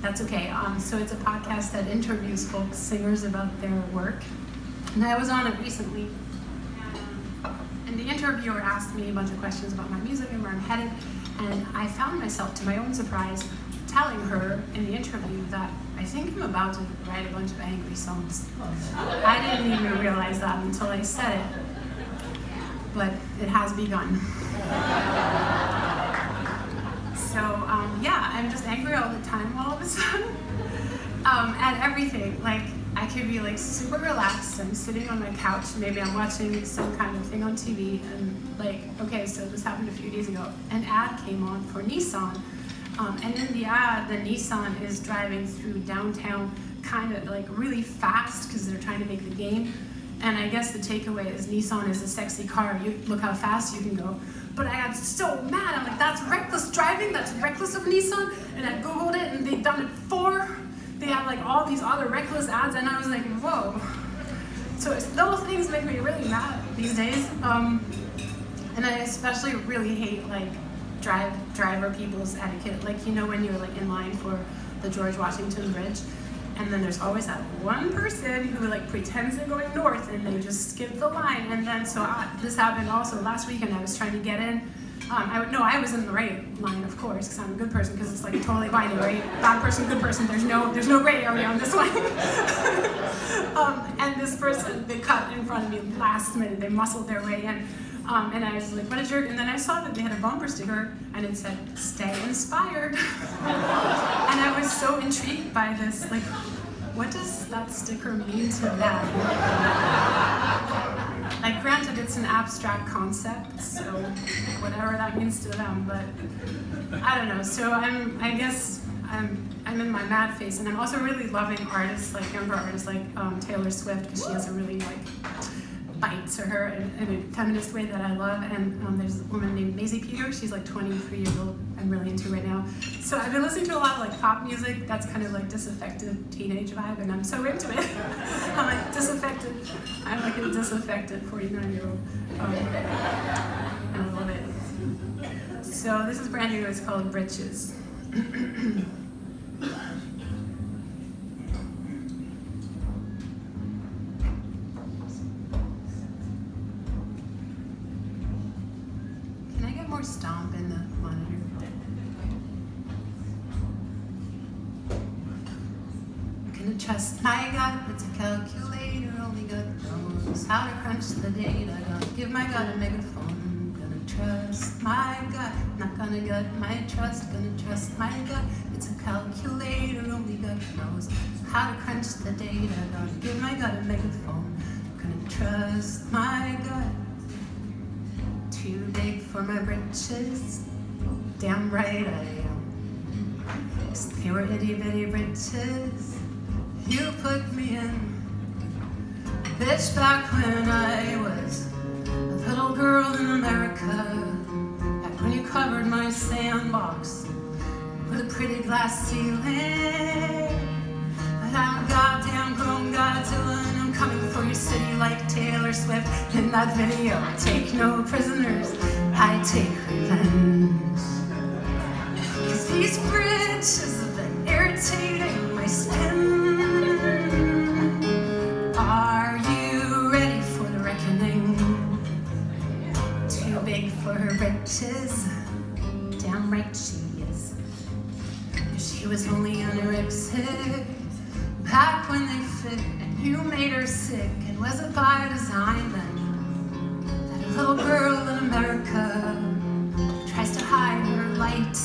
That's okay. So it's a podcast that interviews folk singers about their work. And I was on it recently. And the interviewer asked me a bunch of questions about my music and where I'm headed. And I found myself, to my own surprise, telling her in the interview that I think I'm about to write a bunch of angry songs. I didn't even realize that until I said it. But it has begun. So yeah, I'm just angry all the time all of a sudden at everything. Like, I could be like super relaxed. I'm sitting on my couch, maybe I'm watching some kind of thing on TV, and like, okay, so this happened a few days ago. An ad came on for Nissan, and in the ad, the Nissan is driving through downtown kind of like really fast because they're trying to make the game. And I guess the takeaway is Nissan is a sexy car. You look how fast you can go. But I got so mad. I'm like, that's reckless driving. That's reckless of Nissan. And I Googled it, and they've done it before. They have like all these other reckless ads, and I was like, whoa. So little things make me really mad these days. And I especially really hate like driver people's etiquette. Like, you know, when you're like in line for the George Washington Bridge, and then there's always that one person who like pretends they're going north and they just skip the line. And then this happened also last weekend. I was trying to get in. I was in the right line, of course, because I'm a good person, because it's like totally binary, bad person, good person. There's no gray area on this one. And this person, they cut in front of me last minute. They muscled their way in. And I was like, what a jerk. And then I saw that they had a bumper sticker, and it said, "Stay inspired." And I was so intrigued by this, like, what does that sticker mean to them? Like, granted, it's an abstract concept, so whatever that means to them, but I don't know. So I guess I'm in my mad phase, and I'm also really loving artists, like younger artists like Taylor Swift, because she has a really like bite to her in a feminist way that I love. And there's a woman named Maisie Peters. She's like 23 years old. I'm really into right now. So I've been listening to a lot of like pop music that's kind of like disaffected teenage vibe, and I'm so into it. I'm like disaffected. I'm like a disaffected 49-year-old. And I love it. So this is brand new. It's called Britches. More stomp in the monitor. Gonna trust my gut, it's a calculator, only gut knows how to crunch the data. Gonna give my gut a megaphone. Gonna trust my gut, not gonna gut my trust. Gonna trust my gut, it's a calculator, only gut knows how to crunch the data. Gonna give my gut a megaphone. Gonna trust my gut. Too big for my britches, damn right I am. 'Cause they were itty bitty britches you put me in. Bitch, back when I was a little girl in America, back when you covered my sandbox with a pretty glass ceiling. But I'm a goddamn grown Godzilla, and I'm coming for your city like Taylor Swift in that video. I take no prisoners, I take revenge. 'Cause these bridges have been irritating my skin. Are you ready for the reckoning? Too big for her britches, damn right she is. She was only anorexic back when they fit, and you made her sick. And was it by design then that a little girl in America tries to hide her light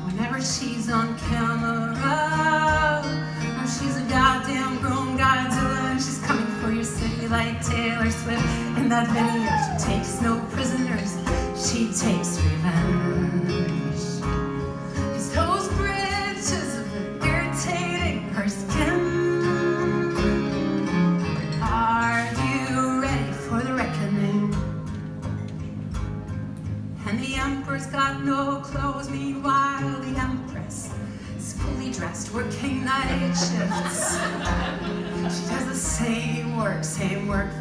whenever she's on camera? Or she's a goddamn grown Godzilla, and she's coming for your city like Taylor Swift in that video. She takes no prisoners, she takes revenge. 'Cause those bridges have been irritating her skin. Are you ready for the reckoning? And the emperor's got no clothes, meanwhile the empress is fully dressed, working night shifts. she does the same work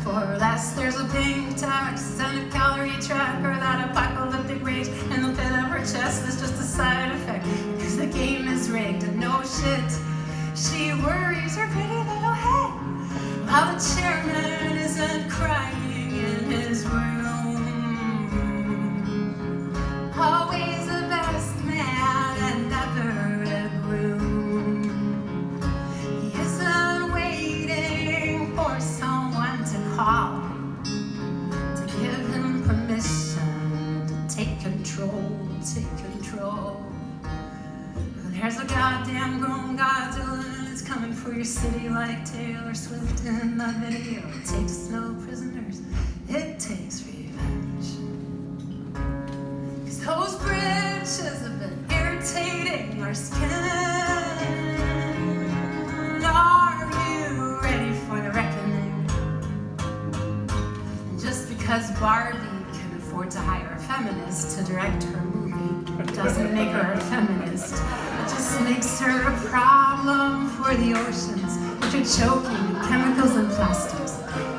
for less. There's a pink tax and a calorie tracker, that apocalyptic rage in the pit of her chest is just a side effect, because the game is rigged and no shit. She worries her pretty little head while the chairman isn't crying in his room. Always the best man and never a groom. He isn't waiting for someone to call to give him permission to take control, take control. There's a goddamn grown Godzilla and it's coming for your city like Taylor Swift in the video. It takes no prisoners, it takes revenge. 'Cause those britches have been irritating our skin. Are you ready for the reckoning? And just because Barbie can afford to hire a feminist to direct her movie doesn't make her a feminist. It just makes her a problem for the oceans, which are choking in chemicals and plastics.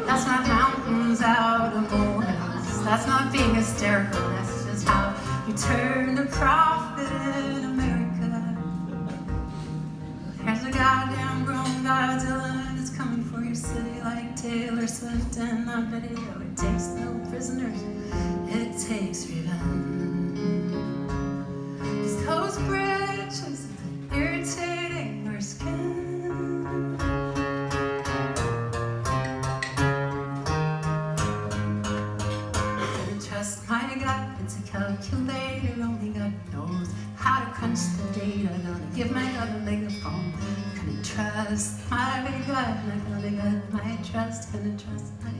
That's not mountains out of molehills. That's not being hysterical. That's just how you turn a profit in America. There's a goddamn grown Godzilla and it's coming for your city like Taylor Swift in the video. It takes no prisoners, it takes revenge. 'Cause those bridges are irritating our skin. I trust my gut, it's a calculator, only God knows how to crunch the data. Gonna give my gut a megaphone. Gonna trust my gut, my gut, my trust, gonna trust my